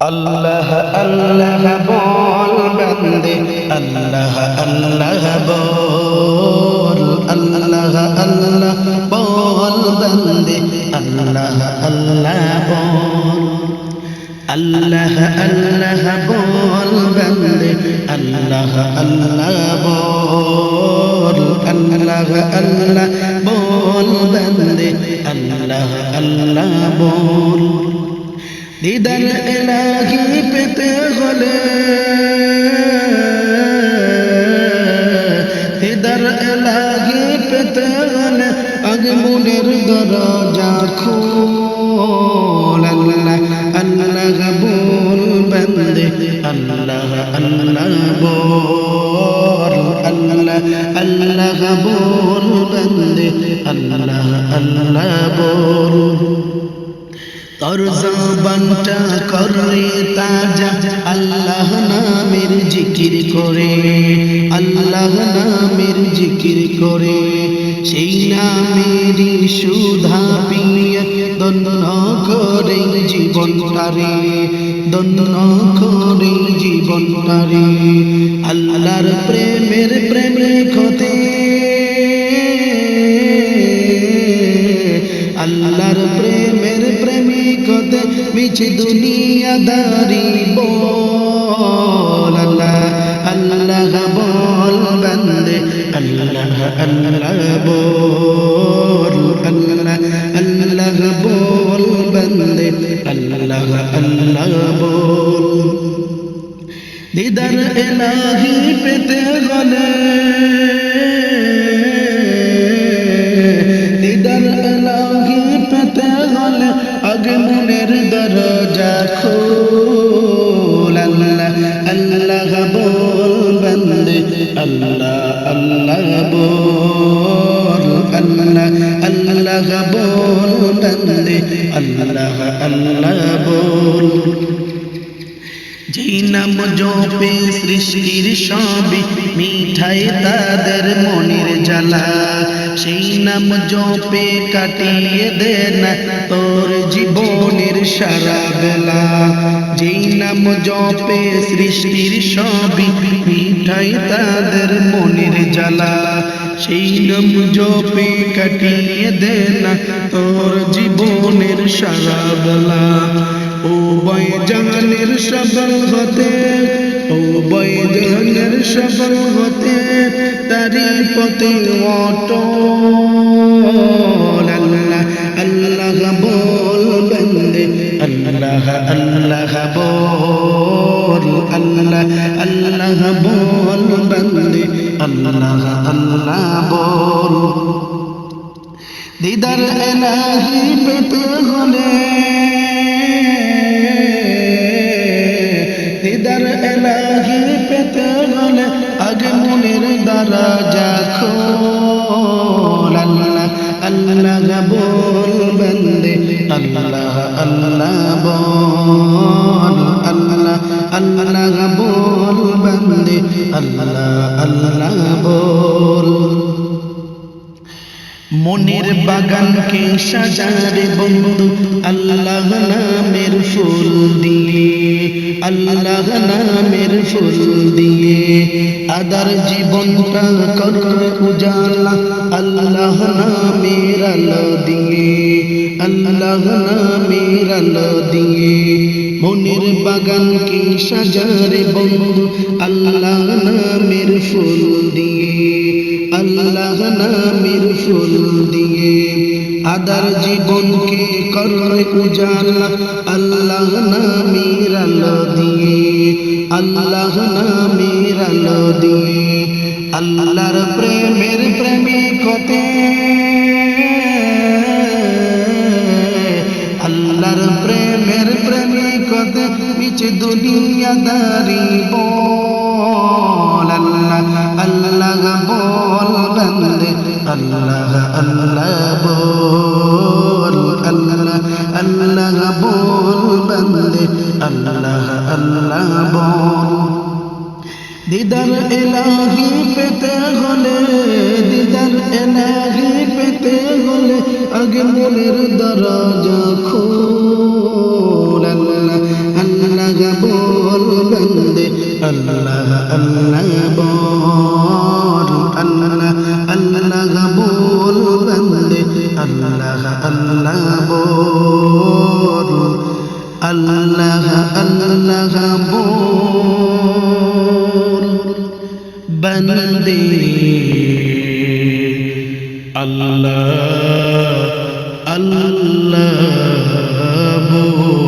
আল্লাহ আল্লাহ বল বন্দে আল্লাহ আল্লাহ বল আল্লাহ আল্লাহ বল বন্দে আল্লাহ আল্লাহ বল আল্লাহ আল্লাহ বল বন্দে আল্লাহ আল্লাহ বল আল্লাহ আল্লাহ বল বন্দে আল্লাহ আল্লাহ বল দিদার ইলাহি পেতে হলে দিদার ইলাহি পেতে হলে আগে মনের দরজা খোল আল্লাহ আল্লাহ বল বন্দে আল্লাহ আল্লাহ বল আল্লাহ আল্লাহ বল বন্দে আল্লাহ আল্লাহ বল তোর জবানটা করে তাজা আল্লাহ নামের জিকির করে আল্লাহ নামের জিকির করে সেই নামেরই সুধা পিয়ে দন্য করে জীবনটারে দন্য করে জীবনটারে আল্লাহর প্রেমের প্রেমিক হতে আল্লাহর প্রেমের প্রেমিক হতে মিছে দুনিয়াদারি বল আল্লাহ আল্লাহ বল বন্দে আল্লাহ আল্লাহ বল আল্লাহ আল্লাহ বল বন্দে আল্লাহ আল্লাহ বল দিদার ইলাহি পেতে গলে দিদার ইলাহি পেতে গলে আগে মনের দরজা খোল আল্লাহ আল্লাহ বল বন্দে আল্লাহ আল্লাহ বল আল্লাহ আল্লাহ বল বন্দে আল্লাহ আল্লাহ বল যেই নাম জপে সৃষ্টির সবই মিঠাই তাদের মনের জ্বালা সেই নাম জপে কাটিয়ে দে না তোর জীবনের সারা বেলা যেই নাম জপে সৃষ্টির সবই মিঠাই তাদের মনের জ্বালা সেই নাম জপে কাটিয়ে দে না তোর জীবনের সারা বেলা ও বয় জাহানের সবল হতে ও বয় জাহানের সবল হতে তারি পথে অটল আল্লাহ আল্লাহ বল বন্দে আল্লাহ আল্লাহ বল আল্লাহ আল্লাহ বল বন্দে আল্লাহ আল্লাহ বল দিদার ইলাহি পেতে হলে দিদার ইলাহি পেতে হলে আগে মনের দরজা খোল আল্লাহ আল্লাহ বল বন্দে আল্লাহ আল্লাহ বল আল্লাহ আল্লাহ বল বন্দে আল্লাহ আল্লাহ বল মনের বাগানকে সাজারে বন্ধু আল্লাহ নামের ফুল দিয়ে আল্লাহ নামের ফুল দিয়ে আদার জীবনটা কর উজালা আল্লাহ নামের আলো দিয়ে আল্লাহ নামের আলো দিয়ে মনের বাগানকে সাজারে বন্ধু আল্লাহ নামের ফুল দিয়ে আল্লাহ নামের ফুল দিয়ে আদার জীবনকে কর উজালা আল্লাহ নামের আলো দিয়ে আল্লাহ নামের আলো দিয়ে আল্লাহর প্রেমের প্রেমিক হতে আল্লাহর প্রেমের প্রেমিক হতে মিছে দুনিয়াদারি বল আল্লাহ আল্লাহ বল বন্দে আল্লাহ আল্লাহ বল আল্লাহ আল্লাহ বল বন্দে আল্লাহ আল্লাহ বল দিদার ইলাহি পেতে হলে দিদার ইলাহি পেতে হলে আগে মনের দরজা খোল আল্লাহ আল্লাহ আল্লাহ বল বন্দে আল্লাহ আল্লাহ বল আল্লাহ আল্লাহ বল বন্দে আল্লাহ আল্লাহ বল আল্লাহ আল্লাহ বল বন্দে আল্লাহ আল্লাহ বল